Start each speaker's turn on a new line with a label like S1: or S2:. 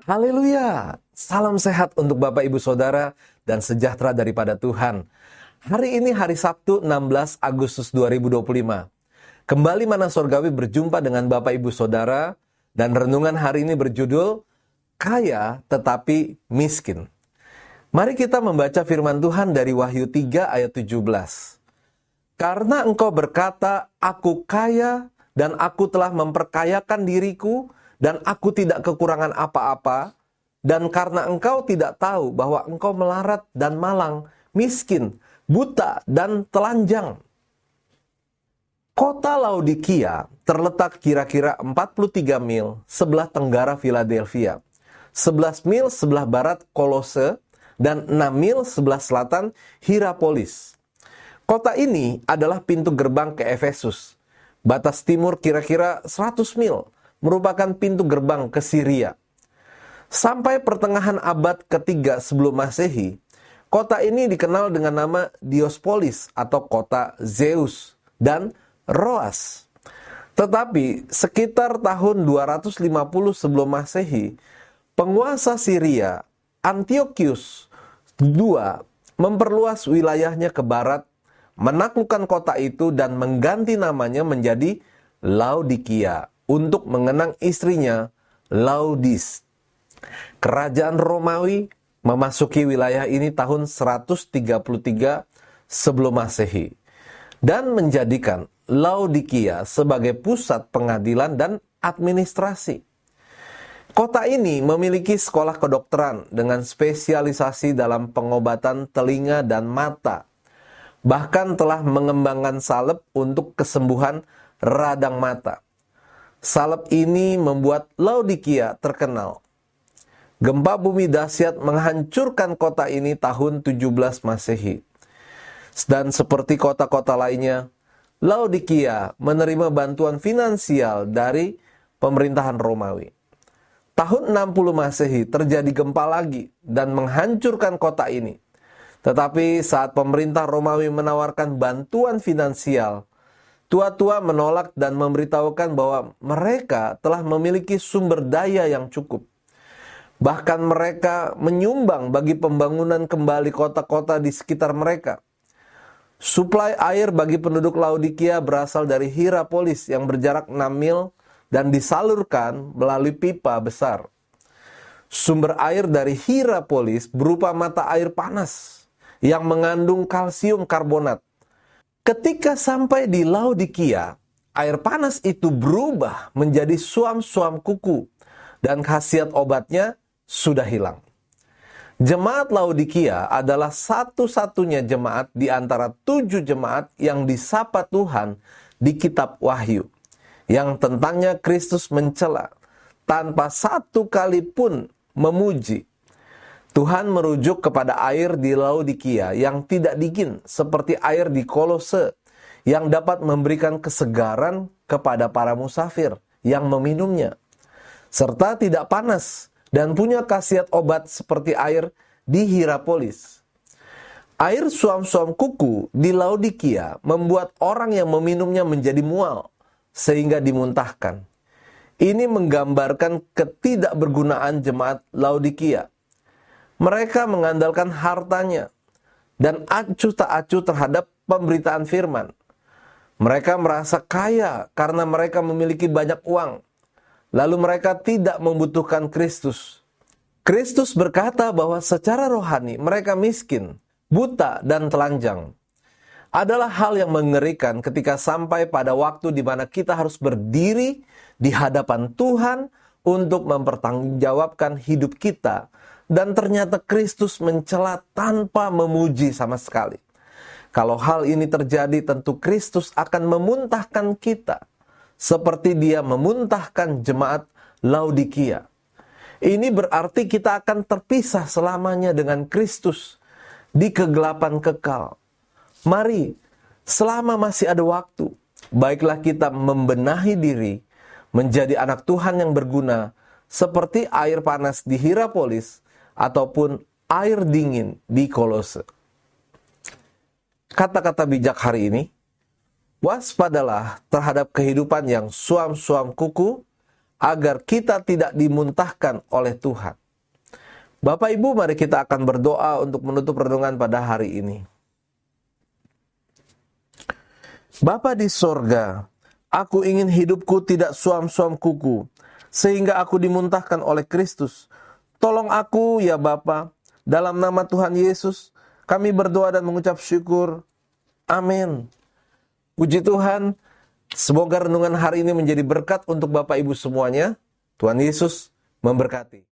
S1: Haleluya! Salam sehat untuk Bapak Ibu Saudara dan sejahtera daripada Tuhan. Hari ini hari Sabtu 16 Agustus 2025. Kembali Mana Surgawi berjumpa dengan Bapak Ibu Saudara dan renungan hari ini berjudul Kaya Tetapi Miskin. Mari kita membaca firman Tuhan dari Wahyu 3 ayat 17. Karena engkau berkata, aku kaya dan aku telah memperkayakan diriku dan aku tidak kekurangan apa-apa, dan karena engkau tidak tahu bahwa engkau melarat dan malang, miskin, buta dan telanjang. Kota Laodikia terletak kira-kira 43 mil sebelah tenggara Philadelphia, 11 mil sebelah barat Kolose, dan 6 mil sebelah selatan Hierapolis. Kota ini adalah pintu gerbang ke Efesus. Batas timur kira-kira 100 mil, merupakan pintu gerbang ke Syria. Sampai pertengahan abad ketiga sebelum Masehi, kota ini dikenal dengan nama Diospolis atau kota Zeus dan Roas. Tetapi sekitar tahun 250 sebelum Masehi, penguasa Syria Antiochus II memperluas wilayahnya ke barat, menaklukkan kota itu dan mengganti namanya menjadi Laodikia untuk mengenang istrinya Laudis. Kerajaan Romawi memasuki wilayah ini tahun 133 sebelum Masehi dan menjadikan Laodikia sebagai pusat pengadilan dan administrasi. Kota ini memiliki sekolah kedokteran dengan spesialisasi dalam pengobatan telinga dan mata. Bahkan telah mengembangkan salep untuk kesembuhan radang mata. Salep ini membuat Laodikia terkenal. Gempa bumi dahsyat menghancurkan kota ini tahun 17 Masehi. Dan seperti kota-kota lainnya, Laodikia menerima bantuan finansial dari pemerintahan Romawi. Tahun 60 Masehi terjadi gempa lagi dan menghancurkan kota ini. Tetapi saat pemerintah Romawi menawarkan bantuan finansial, tua-tua menolak dan memberitahukan bahwa mereka telah memiliki sumber daya yang cukup. Bahkan mereka menyumbang bagi pembangunan kembali kota-kota di sekitar mereka. Suplai air bagi penduduk Laodikia berasal dari Hierapolis yang berjarak 6 mil dan disalurkan melalui pipa besar. Sumber air dari Hierapolis berupa mata air panas yang mengandung kalsium karbonat. Ketika sampai di Laodikia, air panas itu berubah menjadi suam-suam kuku dan khasiat obatnya sudah hilang. Jemaat Laodikia adalah satu-satunya jemaat di antara 7 jemaat yang disapa Tuhan di kitab Wahyu, yang tentangnya Kristus mencela tanpa satu kali pun memuji. Tuhan merujuk kepada air di Laodikia yang tidak dingin seperti air di Kolose yang dapat memberikan kesegaran kepada para musafir yang meminumnya, serta tidak panas dan punya khasiat obat seperti air di Hierapolis. Air suam-suam kuku di Laodikia membuat orang yang meminumnya menjadi mual sehingga dimuntahkan. Ini menggambarkan ketidakbergunaan jemaat Laodikia. Mereka mengandalkan hartanya dan acuh tak acuh terhadap pemberitaan firman. Mereka merasa kaya karena mereka memiliki banyak uang. Lalu mereka tidak membutuhkan Kristus. Kristus berkata bahwa secara rohani mereka miskin, buta dan telanjang. Adalah hal yang mengerikan ketika sampai pada waktu di mana kita harus berdiri di hadapan Tuhan untuk mempertanggungjawabkan hidup kita. Dan ternyata Kristus mencela tanpa memuji sama sekali. Kalau hal ini terjadi, tentu Kristus akan memuntahkan kita seperti Dia memuntahkan jemaat Laodikia. Ini berarti kita akan terpisah selamanya dengan Kristus di kegelapan kekal. Mari, selama masih ada waktu, baiklah kita membenahi diri menjadi anak Tuhan yang berguna seperti air panas di Hierapolis ataupun air dingin di Kolose. Kata-kata bijak hari ini, waspadalah terhadap kehidupan yang suam-suam kuku agar kita tidak dimuntahkan oleh Tuhan. Bapak Ibu, mari kita akan berdoa untuk menutup renungan pada hari ini. Bapa di sorga, aku ingin hidupku tidak suam-suam kuku, sehingga aku dimuntahkan oleh Kristus. Tolong aku ya Bapa, dalam nama Tuhan Yesus, kami berdoa dan mengucap syukur. Amin. Puji Tuhan, semoga renungan hari ini menjadi berkat untuk Bapak Ibu semuanya. Tuhan Yesus memberkati.